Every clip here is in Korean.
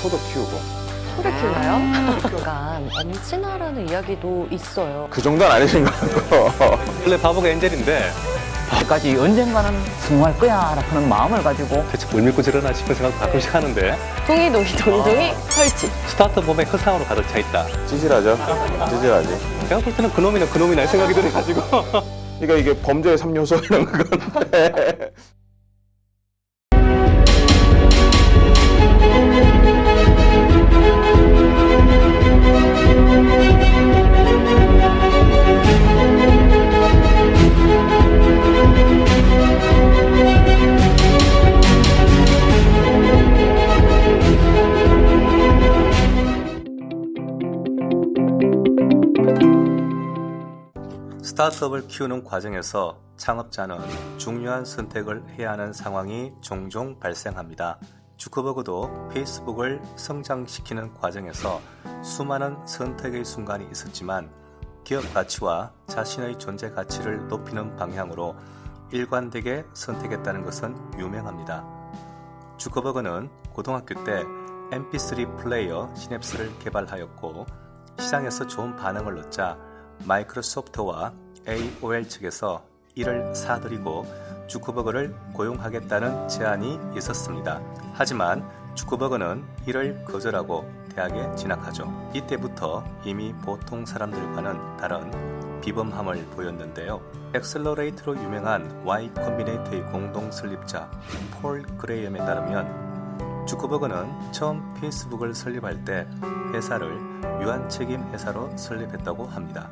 소도 키우고. 소를 키우나요? 약간 엄친아라는 이야기도 있어요. 그 정도는 아니신 것 같고. 원래 바보가 엔젤인데 까지 언젠가는 성공할 거야 라는 마음을 가지고 대체 뭘 믿고 저러나 싶은 생각도 가끔씩 하는데 동이동이 동동이 설치. 스타트 몸에 허상으로 가득 차 있다. 찌질하죠? 찌질하지. 제가 볼 때는 그놈이는 그놈이나 생각이 들어가지고 그러니까 이게 범죄의 3요소 이런 건데. 스타트업을 키우는 과정에서 창업자는 중요한 선택을 해야 하는 상황이 종종 발생합니다. 주커버그도 페이스북을 성장시키는 과정에서 수많은 선택의 순간이 있었지만 기업 가치와 자신의 존재 가치를 높이는 방향으로 일관되게 선택했다는 것은 유명합니다. 주커버그는 고등학교 때 mp3 플레이어 시냅스를 개발하였고 시장에서 좋은 반응을 얻자 마이크로소프트와 AOL 측에서 이를 사들이고 주커버그를 고용하겠다는 제안이 있었습니다. 하지만 주커버그는 이를 거절하고 대학에 진학하죠. 이때부터 이미 보통 사람들과는 다른 비범함을 보였는데요. 엑셀러레이트로 유명한 Y 컴비네이터의 공동 설립자 폴 그레이엄에 따르면 주커버그는 처음 페이스북을 설립할 때 회사를 유한책임 회사로 설립했다고 합니다.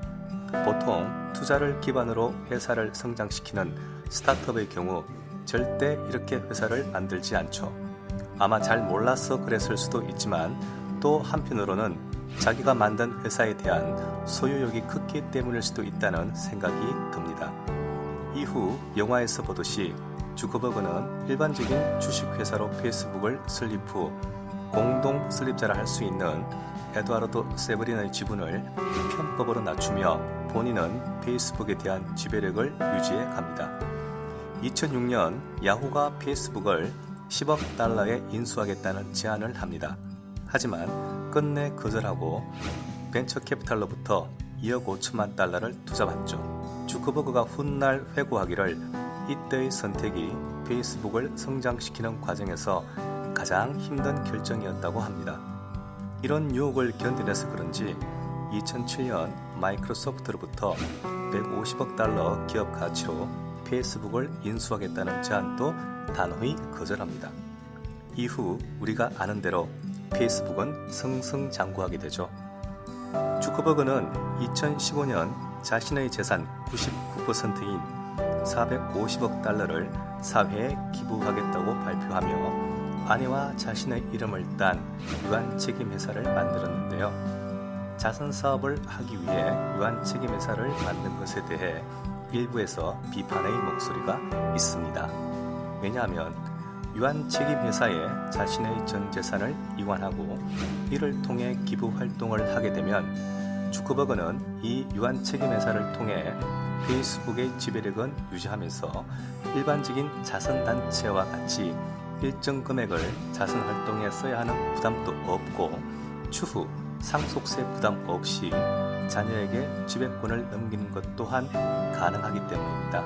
보통 투자를 기반으로 회사를 성장시키는 스타트업의 경우 절대 이렇게 회사를 만들지 않죠. 아마 잘 몰라서 그랬을 수도 있지만 또 한편으로는 자기가 만든 회사에 대한 소유욕이 컸기 때문일 수도 있다는 생각이 듭니다. 이후 영화에서 보듯이 주커버그는 일반적인 주식회사로 페이스북을 설립 후 공동 설립자라 할 수 있는 에드와르드 세브린의 지분을 편법으로 낮추며 본인은 페이스북에 대한 지배력을 유지해 갑니다. 2006년 야후가 페이스북을 10억 달러에 인수하겠다는 제안을 합니다. 하지만 끝내 거절하고 벤처 캐피탈로부터 2억 5천만 달러를 투자받죠. 주커버그가 훗날 회고하기를 이때의 선택이 페이스북을 성장시키는 과정에서 가장 힘든 결정이었다고 합니다. 이런 유혹을 견뎌내서 그런지 2007년 마이크로소프트로부터 150억 달러 기업 가치로 페이스북을 인수하겠다는 제안도 단호히 거절합니다. 이후 우리가 아는 대로 페이스북은 승승장구하게 되죠. 주커버그는 2015년 자신의 재산 99%인 450억 달러를 사회에 기부하겠다고 발표하며 아내와 자신의 이름을 딴 유한책임회사를 만들었는데요. 자선사업을 하기 위해 유한책임회사를 만든 것에 대해 일부에서 비판의 목소리가 있습니다. 왜냐하면 유한책임회사에 자신의 전 재산을 이관하고 이를 통해 기부 활동을 하게 되면 주커버그는 이 유한책임회사를 통해 페이스북의 지배력은 유지하면서 일반적인 자선단체와 같이 일정 금액을 자선 활동에 써야 하는 부담도 없고 추후 상속세 부담 없이 자녀에게 지배권을 넘기는 것 또한 가능하기 때문입니다.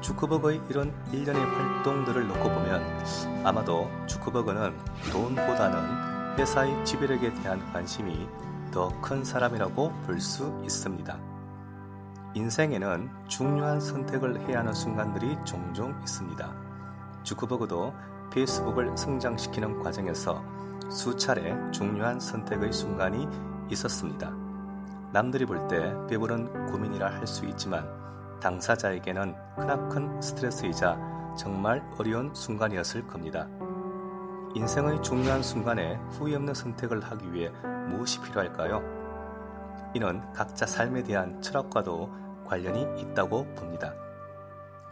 주커버그의 이런 일련의 활동들을 놓고 보면 아마도 주커버그는 돈보다는 회사의 지배력에 대한 관심이 더 큰 사람이라고 볼 수 있습니다. 인생에는 중요한 선택을 해야 하는 순간들이 종종 있습니다. 주커버그도 페이스북을 성장시키는 과정에서 수차례 중요한 선택의 순간이 있었습니다. 남들이 볼 때 배부른 고민이라 할 수 있지만 당사자에게는 크나큰 스트레스이자 정말 어려운 순간이었을 겁니다. 인생의 중요한 순간에 후회 없는 선택을 하기 위해 무엇이 필요할까요? 이는 각자 삶에 대한 철학과도 관련이 있다고 봅니다.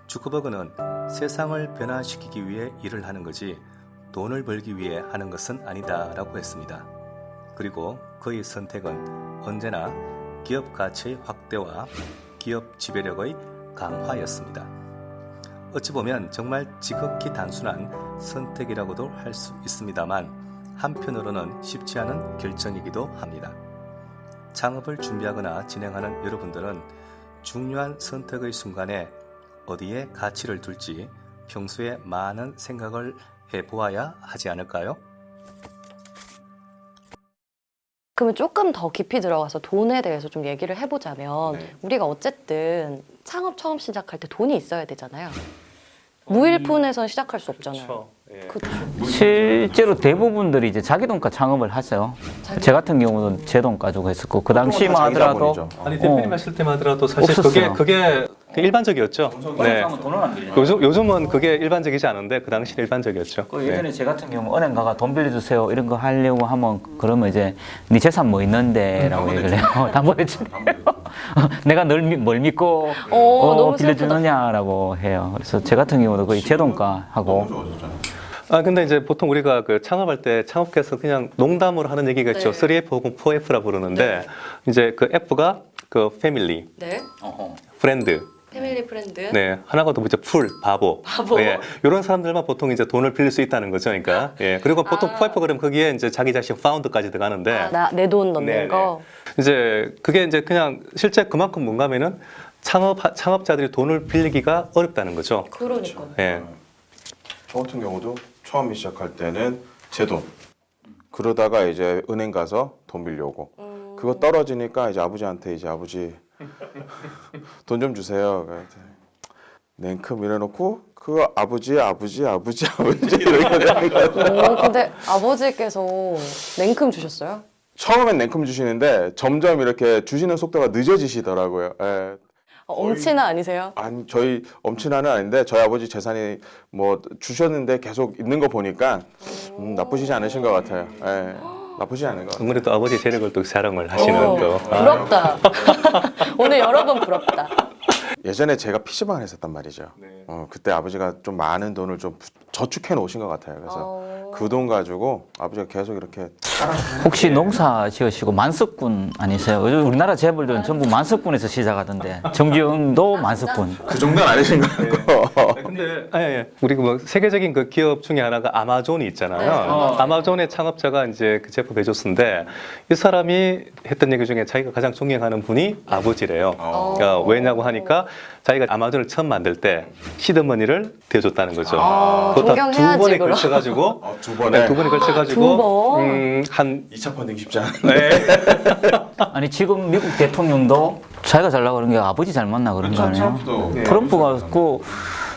주커버그는 세상을 변화시키기 위해 일을 하는 거지 돈을 벌기 위해 하는 것은 아니다 라고 했습니다. 그리고 그의 선택은 언제나 기업 가치의 확대와 기업 지배력의 강화였습니다. 어찌 보면 정말 지극히 단순한 선택이라고도 할 수 있습니다만 한편으로는 쉽지 않은 결정이기도 합니다. 창업을 준비하거나 진행하는 여러분들은 중요한 선택의 순간에 어디에 가치를 둘지 평소에 많은 생각을 해보아야 하지 않을까요? 그러면 조금 더 깊이 들어가서 돈에 대해서 좀 얘기를 해보자면 네. 우리가 어쨌든 창업 처음 시작할 때 돈이 있어야 되잖아요. 무일푼에선 시작할 수 없잖아요. 그렇죠. 실제로 대부분들이 이제 자기 돈가 창업을 하세요. 제 같은 경우는 제 돈 가지고 했었고 그 당시만 자기 하더라도 자본이죠. 아니 대표님 하실 때만 하더라도 사실 없었어요. 그게 일반적이었죠. 네. 돈을 안 빌려요. 요즘은 그게 일반적이지 않은데 그 당시는 일반적이었죠. 그 예전에 제 같은 경우 은행 가가 돈 빌려주세요 이런 거 하려고 하면 그러면 이제 네 재산 뭐 있는데라고 얘기를 해요. 담보대출 내가 뭘 믿고 너무 빌려주느냐라고 해요. 그래서 제 같은 경우도 거의 제 돈가 하고 근데 이제 보통 우리가 그 창업할 때 창업계에서 그냥 농담으로 하는 얘기가 있죠. 네. 3F 혹은 4F라 부르는데 이제 그 F가 그 패밀리, 네. 프렌드, 패밀리 프렌드. 네 하나가 더 이제 풀, 바보, 바보. 예, 이런 사람들만 보통 이제 돈을 빌릴 수 있다는 거죠. 그러니까 예, 그리고 보통 4F 그러면 거기에 이제 자기 자신 파운드까지 들어가는데 내 돈 넣는 네네. 거. 이제 그게 이제 그냥 실제 그만큼 뭔가면은 창업자들이 돈을 빌리기가 어렵다는 거죠. 그러니까요. 예. 저 같은 경우도 처음 시작할 때는 제 돈. 그러다가 이제 은행 가서 돈 빌려오고. 그거 떨어지니까 이제 아버지한테 이제 아버지 돈 좀 주세요. 그랬더니 냉큼 이래놓고 그거 아버지 이렇게 되는 거예요. 근데 아버지께서 냉큼 주셨어요? 처음엔 냉큼 주시는데 점점 이렇게 주시는 속도가 늦어지시더라고요. 예. 엄친아 아니세요? 아니 저희 엄친아는 아닌데 저희 아버지 재산이 뭐 주셨는데 계속 있는 거 보니까 나쁘시지 않으신 것 같아요. 예. 나쁘지 않은 것 같아요. 아무래도 아버지 재력을 또 자랑을 하시는 또 부럽다. 오늘 여러 번 부럽다. 예전에 제가 PC방을 했었단 말이죠. 그때 아버지가 좀 많은 돈을 좀 저축해 놓으신 것 같아요. 그래서 그 돈 가지고 아버지가 계속 이렇게 혹시 농사 지으시고 만석군 아니세요? 요즘 우리나라 재벌들은 전부 만석군에서 시작하던데 정지영도 만석군. 그 정도는 아니신 것 같고. 근데 우리 뭐 세계적인 그 기업 중에 하나가 아마존이 있잖아요. 아마존의 창업자가 이제 그 제프 베조스인데 이 사람이 했던 얘기 중에 자기가 가장 존경하는 분이 아버지래요. 그러니까 왜냐고 하니까 자기가 아마존을 처음 만들 때 시드머니를 대줬다는 거죠. 그것도 두 존경해야지, 번에 그럼. 걸쳐가지고 두 번에 두 번에 걸쳐가지고 두 번? 한 2차 펀딩 쉽지 않은. 아니 지금 미국 대통령도 자기가 잘 나가는 게 아버지 잘 만나 그런 거 아니에요? 트럼프가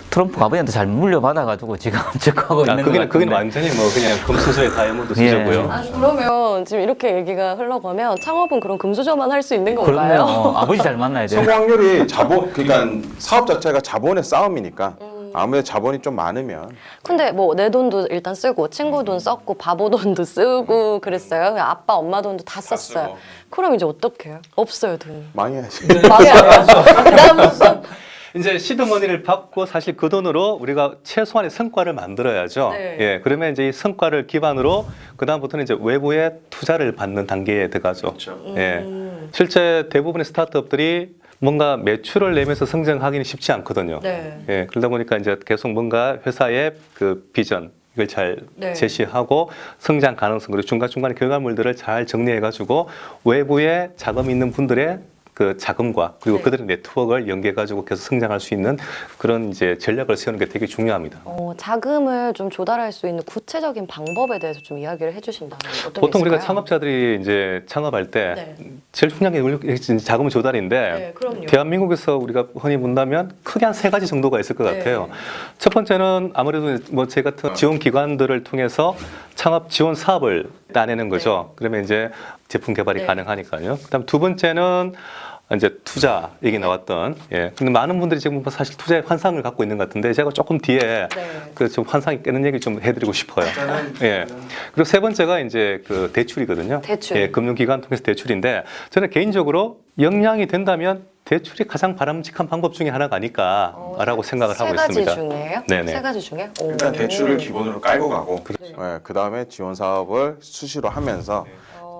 트럼프가 아버지한테 잘 물려받아가지고 지금 적하고 있는 거 같은데. 그건 완전히 뭐 그냥 금수저의 다이아몬드 수저고요. 그러면 지금 이렇게 얘기가 흘러가면 창업은 그런 금수저만 할 수 있는 건가요? 그럼요. 아버지 잘 만나야 돼요. 성공률이 그러니까 사업 자체가 자본의 싸움이니까 아무래도 자본이 좀 많으면 근데 뭐 내 돈도 일단 쓰고 친구 돈 썼고 바보 돈도 쓰고 그랬어요. 그냥 아빠 엄마 돈도 다 썼어요. 쓰고. 그럼 이제 어떡해요? 없어요 돈이. 망해야지. 망해요. 그다음부터 이제 시드머니를 받고 사실 그 돈으로 우리가 최소한의 성과를 만들어야죠. 네. 예, 그러면 이제 이 성과를 기반으로 그 다음부터는 이제 외부의 투자를 받는 단계에 들어가죠. 예, 실제 대부분의 스타트업들이 뭔가 매출을 내면서 성장하기는 쉽지 않거든요. 네. 예, 그러다 보니까 이제 계속 뭔가 회사의 그 비전 이걸 잘 네. 제시하고 성장 가능성 그리고 중간중간에 결과물들을 잘 정리해가지고 외부에 자금이 있는 분들의 그 자금과 그리고 네. 그들의 네트워크를 연계해가지고 계속 성장할 수 있는 그런 이제 전략을 세우는 게 되게 중요합니다. 자금을 좀 조달할 수 있는 구체적인 방법에 대해서 좀 이야기를 해주신다면 어떤 보통 게 우리가 있을까요? 창업자들이 이제 창업할 때 네. 제일 중요한 게 자금 조달인데 네, 그럼요. 대한민국에서 우리가 흔히 본다면 크게 한 세 가지 정도가 있을 것 네. 같아요. 첫 번째는 아무래도 뭐 제 같은 지원 기관들을 통해서 창업 지원 사업을 따내는 거죠. 그러면 이제 제품 개발이 네. 가능하니까요. 그다음 두 번째는 이제 투자 얘기 나왔던 근데 많은 분들이 지금 사실 투자에 환상을 갖고 있는 것 같은데 제가 조금 뒤에 네. 그 좀 환상이 깨는 얘기 좀 해드리고 싶어요. 예. 그리고 세 번째가 이제 그 대출이거든요. 대출. 예, 금융기관 통해서 대출인데 저는 개인적으로 역량이 된다면 대출이 가장 바람직한 방법 중에 하나가 아닐까라고 생각을 하고 있습니다. 세 가지 중에요? 네네. 세 가지 중에? 일단 대출을 기본으로 깔고 가고 그 다음에 지원 사업을 수시로 하면서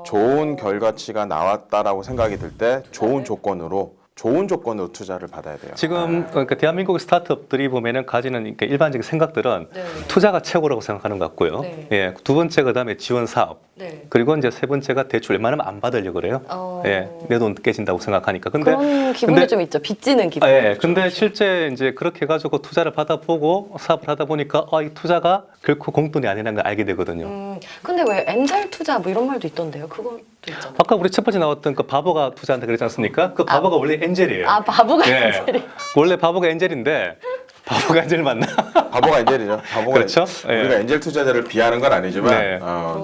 좋은 결과치가 나왔다라고 생각이 들 때 좋은 조건으로 좋은 조건으로 투자를 받아야 돼요. 지금 그러니까 대한민국 스타트업들이 보면은 가지는 그러니까 일반적인 생각들은 네. 투자가 최고라고 생각하는 것 같고요. 네. 예, 두 번째 그다음에 지원 사업. 네. 그리고 이제 세 번째가 대출 웬만하면 안 받으려고 그래요. 예, 내 돈 깨진다고 생각하니까. 근데 그런 기분이 근데- 좀 있죠. 빚지는 기분. 예, 근데 실제 이제 그렇게 해가지고 투자를 받아보고 사업을 하다 보니까 이 투자가 결코 공돈이 아니라는 걸 알게 되거든요. 근데 왜 엔젤 투자 뭐 이런 말도 있던데요? 그것도 있잖아요. 아까 우리 첫 번째 나왔던 그 바보가 투자한다 그랬지 않습니까? 그 바보가 원래 엔젤이에요. 아, 바보가 예, 엔젤이. 원래 바보가 엔젤인데 바보가 엔젤 맞나? 바보가 엔젤이죠. 바보가 그렇죠? 엔젤. 우리가 예. 엔젤 투자자를 비하는 건 아니지만 네.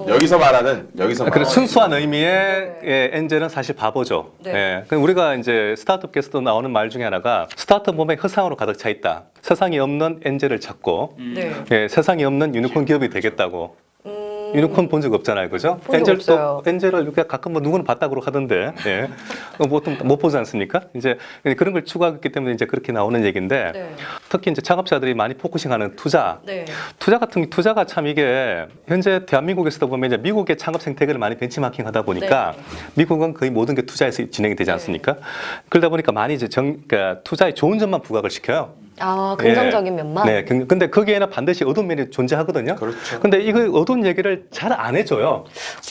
여기서 말하는 그런 순수한 의미의 예, 엔젤은 사실 바보죠. 네. 예. 그럼 우리가 이제 스타트업께서도 나오는 말 중에 하나가 스타트업 몸에 허상으로 가득 차 있다. 세상에 없는 엔젤을 찾고 네. 예, 세상에 없는 유니콘 기업이 되겠다고. 유니콘 본 적 없잖아요, 그죠? 본적 없어요. 엔젤을 이렇게 가끔 뭐 누구는 봤다고 하던데, 예, 보통 못 보지 않습니까? 이제 그런 걸 추구하기 때문에 이제 그렇게 나오는 얘기인데, 네. 특히 이제 창업자들이 많이 포커싱하는 투자. 네. 투자가 참 이게 현재 대한민국에서도 보면 이제 미국의 창업 생태계를 많이 벤치마킹하다 보니까 네. 미국은 거의 모든 게 투자에서 진행이 되지 않습니까? 그러다 보니까 많이 이제 그러니까 투자의 좋은 점만 부각을 시켜요. 아, 긍정적인 면만? 네, 근데 거기에는 반드시 어두운 면이 존재하거든요. 그렇죠. 근데 이거 어두운 얘기를 잘 안 해줘요.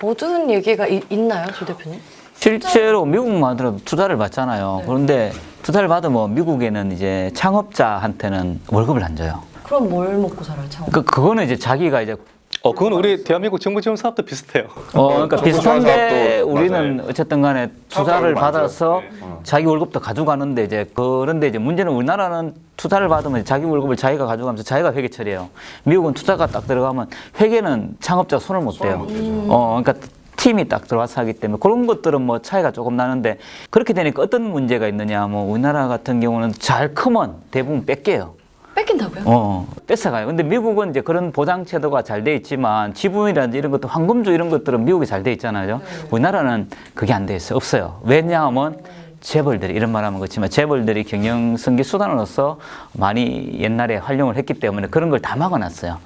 어두운 얘기가 있나요, 조 대표님? 실제로 미국만 하더라도 투자를 받잖아요. 네. 그런데 투자를 받으면 미국에는 이제 창업자한테는 월급을 안 줘요. 그럼 뭘 먹고 살아요, 창업? 그거는 이제 자기가 이제 그건 우리 대한민국 정부 지원 사업도 비슷해요. 그러니까 정부 비슷한데 사업도 우리는 맞아요. 어쨌든 간에 투자를 사업가를 받아서 많죠. 자기 월급도 가져가는데 이제 그런데 이제 문제는 우리나라는 투자를 받으면 자기 월급을 자기가 가져가면서 자기가 회계 처리해요. 미국은 투자가 딱 들어가면 회계는 창업자가 손을 못 대요. 그러니까 팀이 딱 들어와서 하기 때문에 그런 것들은 뭐 차이가 조금 나는데 그렇게 되니까 어떤 문제가 있느냐 뭐 우리나라 같은 경우는 잘 크면 대부분 뺏겨요. 뺏긴다고요? 뺏어가요. 근데 미국은 이제 그런 보장 제도가 잘 돼 있지만 지분이라든지 이런 것도 황금주 이런 것들은 미국이 잘 돼 있잖아요. 우리나라는 그게 안 돼 있어요. 없어요. 왜냐하면 재벌들이 이런 말하면 그렇지만 재벌들이 경영성기 수단으로서 많이 옛날에 활용을 했기 때문에 그런 걸 다 막아놨어요.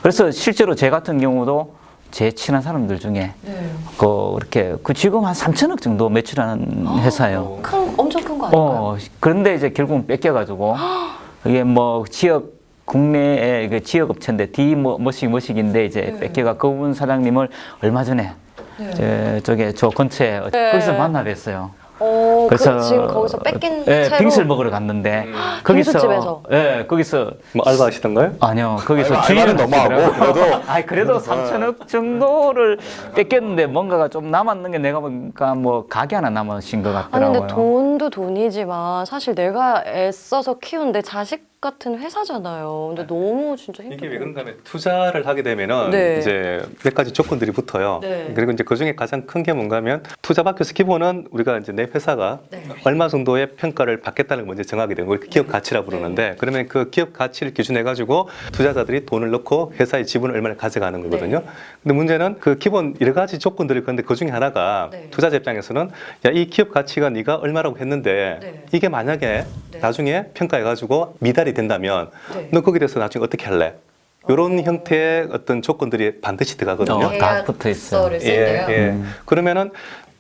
그래서 실제로 제 같은 경우도 제 친한 사람들 중에 네. 이렇게 지금 한 3천억 정도 매출하는 회사예요. 엄청 큰 거 아닐까요? 그런데 이제 결국은 뺏겨가지고 이게 뭐 국내의 그 지역 업체인데 머식인데 이제 뺏겨가 그분 사장님을 얼마 전에 저쪽에 저 근처에 거기서 만나 뵀어요. 지금 거기서 뺏긴 채로 빙수를 먹으러 갔는데 빙수집에서? 거기서 뭐 알바하시던가요? 아니요, 거기서 알바는 너무하고 그래도 그래도 3천억 정도를 뺏겼는데 뭔가가 좀 남았는 게 내가 보니까 뭐 가게 하나 남으신 것 아니 같더라고요. 근데 돈도 돈이지만 사실 내가 애써서 키운 내 자식 같은 회사잖아요. 근데 너무 진짜 이게 왜 힘들고. 그런가 하면 투자를 하게 되면은 네. 이제 몇 가지 조건들이 붙어요. 네. 그리고 이제 그 중에 가장 큰 게 뭔가 하면 투자 받기 위해서 기본은 우리가 이제 내 회사가 네. 얼마 정도의 평가를 받겠다는 걸 먼저 정하게 되는 걸 기업 가치라 부르는데 그러면 그 기업 가치를 기준해 가지고 투자자들이 돈을 넣고 회사의 지분을 얼마나 가져가는 거거든요. 근데 문제는 그 기본 여러 가지 조건들이 있는데 그 중에 하나가 네. 투자자 입장에서는 야, 이 기업 가치가 네가 얼마라고 했는데 네. 이게 만약에 네. 나중에 평가해 가지고 미달이 된다면 네. 너 거기에 대해서 나중에 어떻게 할래? 이런 형태의 어떤 조건들이 반드시 들어가거든요. 다 붙어 있어요. 계약서를 쓸 때요. 예. 그러면은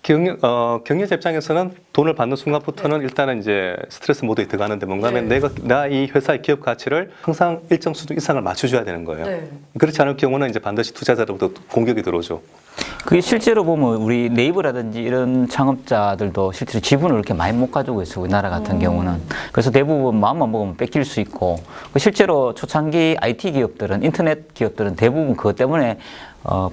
경영자 입장에서는 돈을 받는 순간부터는 일단은 이제 스트레스 모드에 들어가는데 뭔가 하면 네. 나 이 회사의 기업 가치를 항상 일정 수준 이상을 맞춰줘야 되는 거예요. 네. 그렇지 않을 경우는 이제 반드시 투자자로부터 공격이 들어오죠. 그게 실제로 보면 우리 네이버라든지 이런 창업자들도 실제로 지분을 그렇게 많이 못 가지고 있어요. 우리나라 같은 경우는. 그래서 대부분 마음만 먹으면 뺏길 수 있고 실제로 초창기 IT 기업들은 인터넷 기업들은 대부분 그것 때문에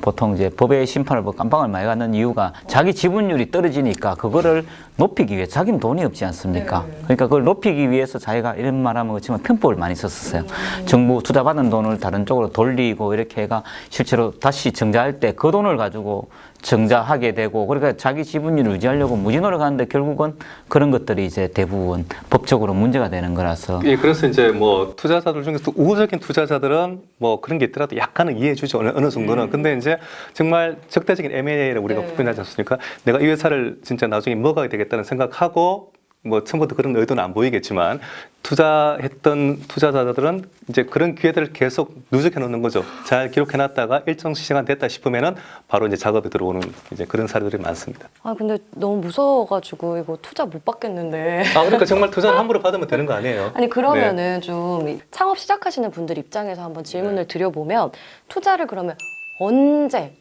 보통 이제 법의 심판을 깜빵을 많이 가는 이유가 자기 지분율이 떨어지니까 그거를 높이기 위해 자기는 돈이 없지 않습니까? 그러니까 그걸 높이기 위해서 자기가 이런 말하면 그렇지만 편법을 많이 썼었어요. 정부 투자받은 돈을 다른 쪽으로 돌리고 이렇게 해가 실제로 다시 정자할 때 그 돈을 가지고 정자하게 되고 그러니까 자기 지분율을 유지하려고 무진호를 가는데 결국은 그런 것들이 이제 대부분 법적으로 문제가 되는 거라서 예, 그래서 이제 뭐 투자자들 중에서 우호적인 투자자들은 뭐 그런 게 있더라도 약간은 이해해주죠. 어느 정도는. 근데 이제 정말 적대적인 M&A를 우리가 네. 표현하지 않습니까? 내가 이 회사를 진짜 나중에 먹어야 되겠다는 생각하고 뭐 처음부터 그런 의도는 안 보이겠지만 투자했던 투자자들은 이제 그런 기회들을 계속 누적해 놓는 거죠. 잘 기록해 놨다가 일정 시간 됐다 싶으면은 바로 이제 작업에 들어오는 이제 그런 사례들이 많습니다. 아 근데 너무 무서워가지고 이거 투자 못 받겠는데. 아, 그러니까 정말 투자는 함부로 받으면 되는 거 아니에요? 아니 그러면은 좀 창업 시작하시는 분들 입장에서 한번 질문을 드려보면 투자를 그러면 언제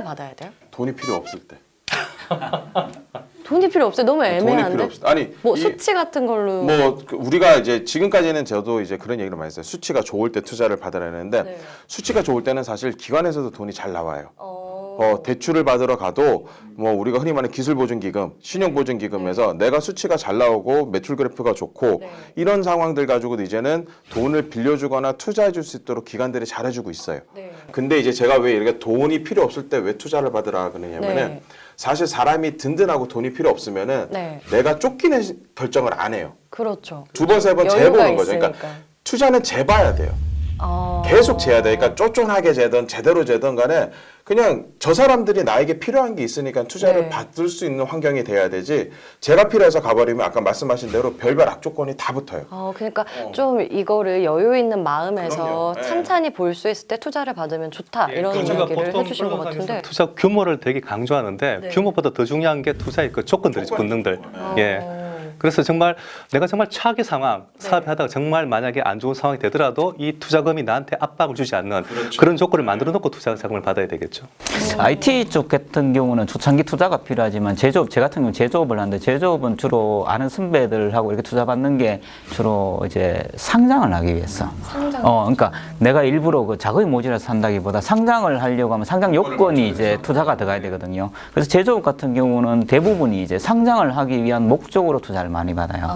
받아야 돼요? 돈이 필요 없을 때. 돈이 필요 없어요. 너무 돈이 필요 애매한데. 없을 때. 아니 뭐 이- 수치 같은 걸로. 뭐 우리가 이제 지금까지는 저도 이제 그런 얘기를 많이 했어요. 수치가 좋을 때 투자를 받으라 했는데 네. 수치가 좋을 때는 사실 기관에서도 돈이 잘 나와요. 어... 대출을 받으러 가도 뭐 우리가 흔히 말하는 기술보증기금, 신용보증기금에서 내가 수치가 잘 나오고 매출 그래프가 좋고 네. 이런 상황들 가지고도 이제는 돈을 빌려주거나 투자해 줄 수 있도록 기관들이 잘해주고 있어요. 네. 근데 이제 제가 왜 이렇게 돈이 필요 없을 때 왜 투자를 받으라 그러냐면은 네. 사실 사람이 든든하고 돈이 필요 없으면은 네. 내가 쫓기는 결정을 안 해요. 그렇죠. 두 번, 세 번 여유가 재보는 거죠. 있으니까. 그러니까 투자는 재봐야 돼요. 어... 계속 재야 돼. 그러니까 쫀쫀하게 재든 제대로 재든 간에 그냥 저 사람들이 나에게 필요한 게 있으니까 투자를 네. 받을 수 있는 환경이 돼야 되지. 제가 필요해서 가버리면 아까 말씀하신 대로 별별 악조건이 다 붙어요. 그러니까 좀 이거를 여유 있는 마음에서 그럼요. 네. 찬찬히 볼 수 있을 때 투자를 받으면 좋다 이런 제가 얘기를 보통 해주신 것 언론상에서 같은데. 투자 규모를 되게 강조하는데 네. 규모보다 더 중요한 게 투자의 그 조건들이죠, 본능들. 어... 예. 그래서 정말 내가 정말 최악의 상황, 네. 사업을 하다가 정말 만약에 안 좋은 상황이 되더라도 이 투자금이 나한테 압박을 주지 않는 그런 조건을 만들어 놓고 투자 자금을 받아야 되겠죠. IT 쪽 같은 경우는 초창기 투자가 필요하지만 제조업, 제 같은 경우는 제조업을 하는데 제조업은 주로 아는 선배들하고 이렇게 투자 받는 게 주로 이제 상장을 하기 위해서. 상장. 그러니까 내가 일부러 그 자금이 모자라서 산다기보다 상장을 하려고 하면 상장 요건이 이제 투자가 들어가야 되거든요. 그래서 제조업 같은 경우는 대부분이 이제 상장을 하기 위한 목적으로 투자를 많이 받아요.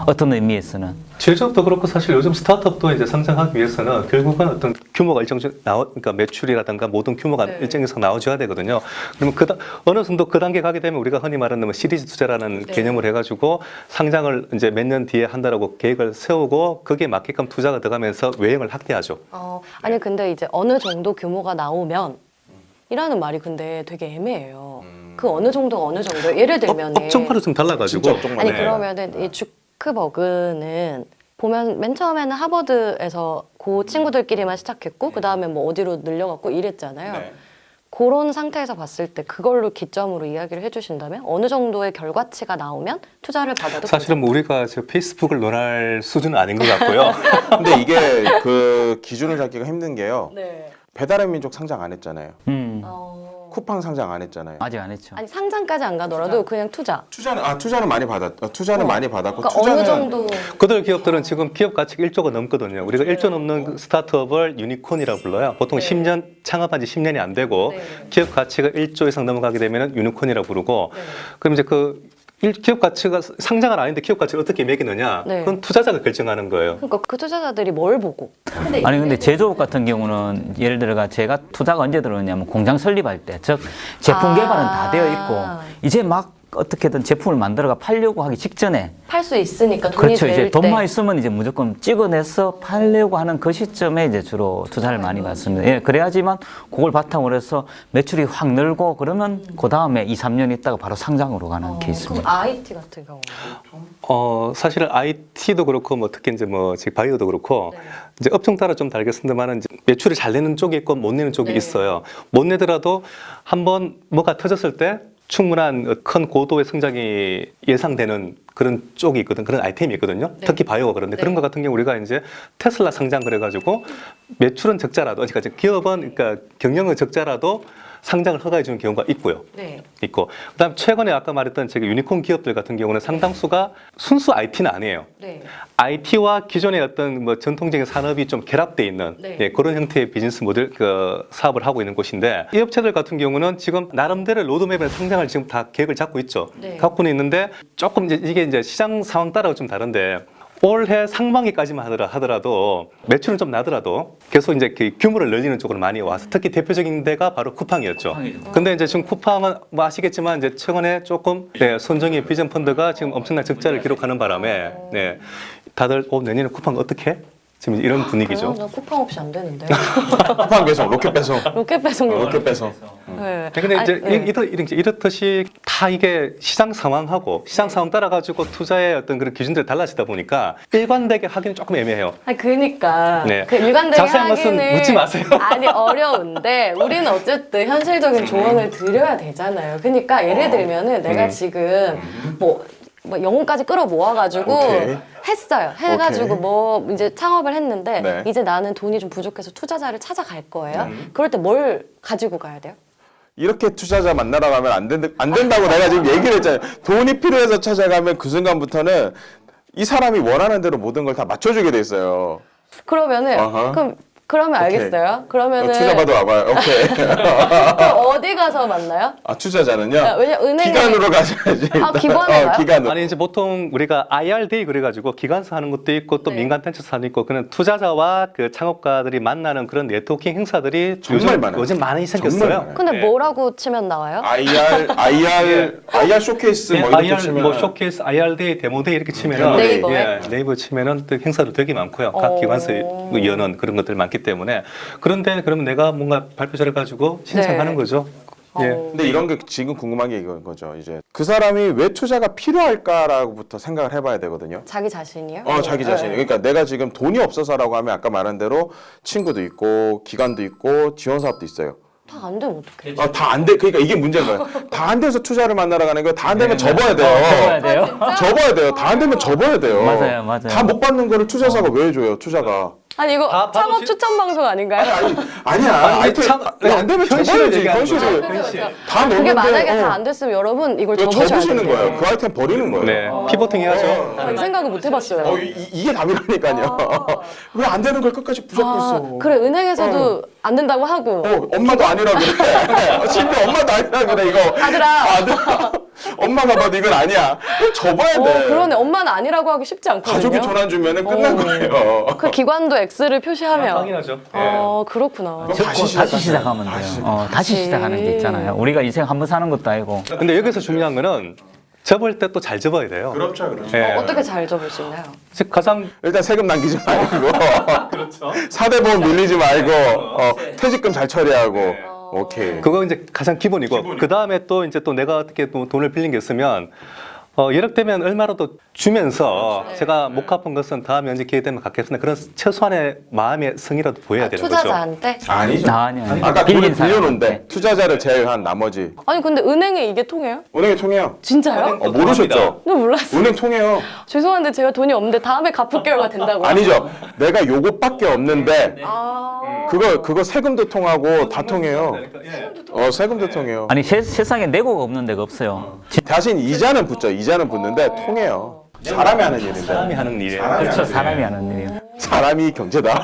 어떤 의미에서는. 제조업도 그렇고 사실 요즘 스타트업도 이제 성장하기 위해서는 결국은 어떤 규모가 일정 그러니까 매출이라든가 모든 규모가 네. 일정 이상 나와줘야 되거든요. 그러면 어느 정도 그 단계 가게 되면 우리가 흔히 말하는 뭐 시리즈 투자라는 네. 개념을 해가지고 상장을 이제 몇 년 뒤에 한다라고 계획을 세우고 거기에 맞게끔 투자가 들어가면서 외형을 확대하죠. 아니 근데 이제 어느 정도 규모가 나오면 이라는 말이 근데 되게 애매해요. 그 어느 정도가 어느 정도. 예를 들면 업종마다 좀 달라가지고. 진짜 업종마다. 아니 네. 그러면은 이 주크버그는 보면 맨 처음에는 하버드에서 그 친구들끼리만 시작했고 그 다음에 뭐 어디로 늘려갖고 이랬잖아요. 네. 그런 상태에서 봤을 때 그걸로 기점으로 이야기를 해주신다면 어느 정도의 결과치가 나오면 투자를 받아도 사실은 뭐 우리가 저 페이스북을 논할 수준은 아닌 것 같고요. 근데 이게 그 기준을 잡기가 힘든 게요. 네. 배달의 민족 상장 안 했잖아요. 어... 쿠팡 상장 안 했잖아요. 아직 안 했죠. 아니 상장까지 안 가더라도 그냥 투자. 투자는 많이 투자는 많이 받았고 그러니까 투자는 어느 정도 그들 기업들은 지금 기업 가치가 1조가 넘거든요. 우리가 1조 넘는 그 스타트업을 유니콘이라고 불러요. 보통 네. 10년 창업한 지 10년이 안 되고 네. 기업 가치가 1조 이상 넘어가게 되면 유니콘이라고 부르고 네. 그럼 이제 기업 가치가 상장을 아닌데 기업 가치를 어떻게 매기느냐? 네. 그건 투자자가 결정하는 거예요. 그러니까 그 투자자들이 뭘 보고? 아니 근데 제조업 같은 경우는 예를 들어가 제가 투자가 언제 들어오냐면 공장 설립할 때, 즉 제품 개발은 다 되어 있고 이제 막 어떻게든 제품을 만들어가 팔려고 하기 직전에 팔 수 있으니까 돈이 그렇죠. 될 이제 때. 돈만 있으면 이제 무조건 찍어내서 팔려고 하는 그 시점에 이제 주로 투자를 많이 받습니다. 예, 그래야지만 그걸 바탕으로 해서 매출이 확 늘고 그러면 그 다음에 2, 3년 있다가 바로 상장으로 가는 케이스입니다. 그럼 IT 같은 경우는? 사실은 IT도 그렇고 뭐 특히 이제 뭐 지금 바이오도 그렇고 네. 이제 업종 따라 좀 다르겠습니다만은 이제 매출을 잘 내는 쪽이 있고 못 내는 쪽이 네. 있어요. 못 내더라도 한번 뭐가 터졌을 때 충분한 큰 고도의 성장이 예상되는 그런 쪽이 있거든, 그런 아이템이 있거든요. 네. 특히 바이오가 그런데 네. 그런 것 같은 경우 우리가 이제 테슬라 상장 그래가지고 매출은 적자라도, 그러니까 기업은 그러니까 경영은 적자라도 상장을 허가해 주는 경우가 있고요. 네. 있고 그다음 최근에 아까 말했던 제가 유니콘 기업들 같은 경우는 상당수가 순수 IT는 아니에요. 네. IT와 기존의 어떤 뭐 전통적인 산업이 좀 결합돼 있는 네. 예, 그런 형태의 비즈니스 모델 사업을 하고 있는 곳인데 이 업체들 같은 경우는 지금 나름대로 로드맵에 상장을 지금 다 계획을 잡고 있죠. 네. 갖고는 있는데 조금 이게 이제 시장 상황 따라 좀 다른데. 올해 상반기까지만 하더라도 매출은 좀 나더라도 계속 이제 그 규모를 늘리는 쪽으로 많이 와서 특히 대표적인 데가 바로 쿠팡이었죠. 근데 이제 지금 쿠팡은 뭐 아시겠지만 이제 최근에 조금 손정희 비전 펀드가 지금 엄청난 적자를 기록하는 바람에 다들 내년에 쿠팡 어떻게 해? 지금 이런 분위기죠. 저 쿠팡 없이 안 되는데. 쿠팡 배송, 로켓 배송, 로켓 배송료. 로켓 배송. 네. 근데 이제 아니, 네. 이렇듯이 다 다 이게 시장 상황하고 시장 상황 따라 가지고 투자의 어떤 그런 기준들이 달라지다 보니까 일관되게 하기는 조금 애매해요. 아니 그러니까 네. 그 일관되게 자세한 것은 하기는 묻지 마세요. 아니 어려운데 우리는 어쨌든 현실적인 조언을 드려야 되잖아요. 그러니까 예를 들면은 내가 지금 뭐 영혼까지 끌어모아가지고 오케이. 했어요. 해가지고 오케이. 뭐 이제 창업을 했는데 네. 이제 나는 돈이 좀 부족해서 투자자를 찾아갈 거예요. 그럴 때 뭘 가지고 가야 돼요? 이렇게 투자자 만나러 가면 안 된다고 내가 지금 얘기를 했잖아요. 돈이 필요해서 찾아가면 그 순간부터는 이 사람이 원하는 대로 모든 걸 다 맞춰주게 돼 있어요. 그러면은 어허. 그러면 오케이. 알겠어요. 그러면은 투자 받으러 와봐요. 오케이. 그럼 어디 가서 만나요? 아, 투자자는요? 왜냐 은행에 기관으로 가셔야지. 아, 기관에 가요? 기관으로. 아니 이제 보통 우리가 IRD 그래가지고 기관사 하는 것도 있고 또 네. 민간 벤처사 하는 있고 그런 투자자와 그 창업가들이 만나는 그런 네트워킹 행사들이 정말 많아요. 요즘 많이 정말 생겼어요. 많아요. 근데 네. 뭐라고 치면 나와요? IR 쇼케이스 네, 뭐 이렇게 IR 치면 뭐 쇼케이스, IRD, 데모데이 이렇게 치면은 네이버에? 예, 네이버 치면은 또 행사도 되게 많고요. 각 기관에서 여는 그런 것들이 많기 때문에 그런데 그러면 내가 뭔가 발표자를 가지고 신청하는 네. 거죠. 예. 근데 이런 게 지금 궁금한 게 이건 거죠. 이제 그 사람이 왜 투자가 필요할까라고부터 생각을 해봐야 되거든요. 자기 자신이요? 자기 자신이. 네. 그러니까 내가 지금 돈이 없어서라고 하면 아까 말한 대로 친구도 있고 기관도 있고 지원 사업도 있어요. 다 안 되면 어떡해? 다 안 돼. 그러니까 이게 문제인 거예요. 다 안 돼서 투자를 만나러 가는 거예요. 다 안 되면 접어야 돼요. 접어야 돼요. 접어야 돼요. 다 안 되면 접어야 돼요. 맞아요, 맞아요. 다 못 받는 거를 투자사가 왜 해줘요? 투자가. 아니 이거 다 창업 받으시- 추천 방송 아닌가요? 아니야. 하여튼 안 되면 현실을 접어야지. 얘기하는 거죠. 현실을. 그렇죠. 다 그게 넣는데 만약에 다 안 됐으면 여러분 이걸 그거 접으셔야 접으시는 돼요. 거예요. 그 아이템 버리는 거예요. 네. 피보팅 해야죠. 이 생각을 못 해봤어요. 이게 답이라니까요. 왜 안 되는 걸 끝까지 붙잡고 있어? 그래 은행에서도 안 된다고 하고 엄마도 아니라 그래. 심지어 엄마도 아니라 그래 이거. 아들아. 엄마가 봐도 이건 아니야. 접어야 돼. 그러네 엄마는 아니라고 하기 쉽지 않거든요. 가족이 돈 안 주면은 끝난 거예요. 그 기관도 X를 표시하면 당연하죠. 그렇구나. 다시 시작하면 돼요. 다시 시작하는 게 있잖아요. 우리가 인생 한 번 사는 것도 아니고. 근데 여기서 중요한 거는 접을 때 또 잘 접어야 돼요. 그렇죠. 예. 어떻게 잘 접을 수 있나요? 즉 가장 일단 세금 남기지 말고. 그렇죠. 사대보험 밀리지 말고. 퇴직금 잘 처리하고. 오케이. 그거 이제 가장 기본이고 그 다음에 또 이제 또 내가 어떻게 또 돈을 빌린 게 있으면 이렇다면 얼마라도 주면서 제가 못 갚은 것은 다음에 언제 기회 되면 갚겠습니다. 그런 최소한의 마음의 성이라도 보여야 되는 거죠. 투자자한테? 아니죠. 아니요. 아까 빌린 돈을 빌려놓은데 사람한테. 투자자를 제외한 나머지 아니 근데 은행에 이게 통해요? 은행에 통해요. 진짜요? 모르셨죠? 저 몰랐어요. 은행 통해요. 죄송한데 제가 돈이 없는데 다음에 갚을게요가 된다고요? 아니죠. 내가 요것밖에 없는데 아. 그거 세금도 통하고 다 통해요. 세금도 통해요. 아니 세상에 내고가 없는 데가 없어요. 대신 이자는 붙죠. 이자는 붙는데 통해요. 사람이 하는 일인데. 사람이 하는 일이에요. 그렇죠. 사람이 하는 일이에요. 사람이 경제다.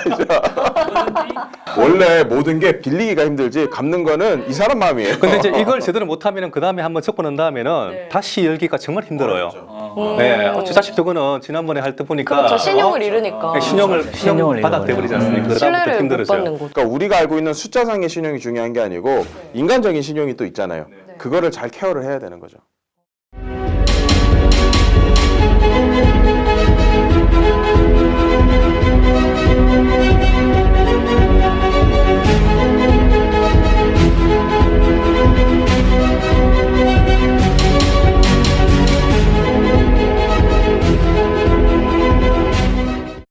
원래 모든 게 빌리기가 힘들지 갚는 거는 이 사람 마음이에요. 근데 이제 이걸 제대로 못하면 그 다음에 한번 접근한 다음에는 다시 열기가 정말 힘들어요. 네, 주자식 저거는 지난번에 할 때 보니까 그렇죠. 신용을 잃으니까. 신용 신용을 바닥 돼버리지 않습니까? 그다음부터 신뢰를 못 힘들어져요. 받는 곳. 그러니까 우리가 알고 있는 숫자상의 신용이 중요한 게 아니고 인간적인 신용이 또 있잖아요. 그거를 잘 케어를 해야 되는 거죠.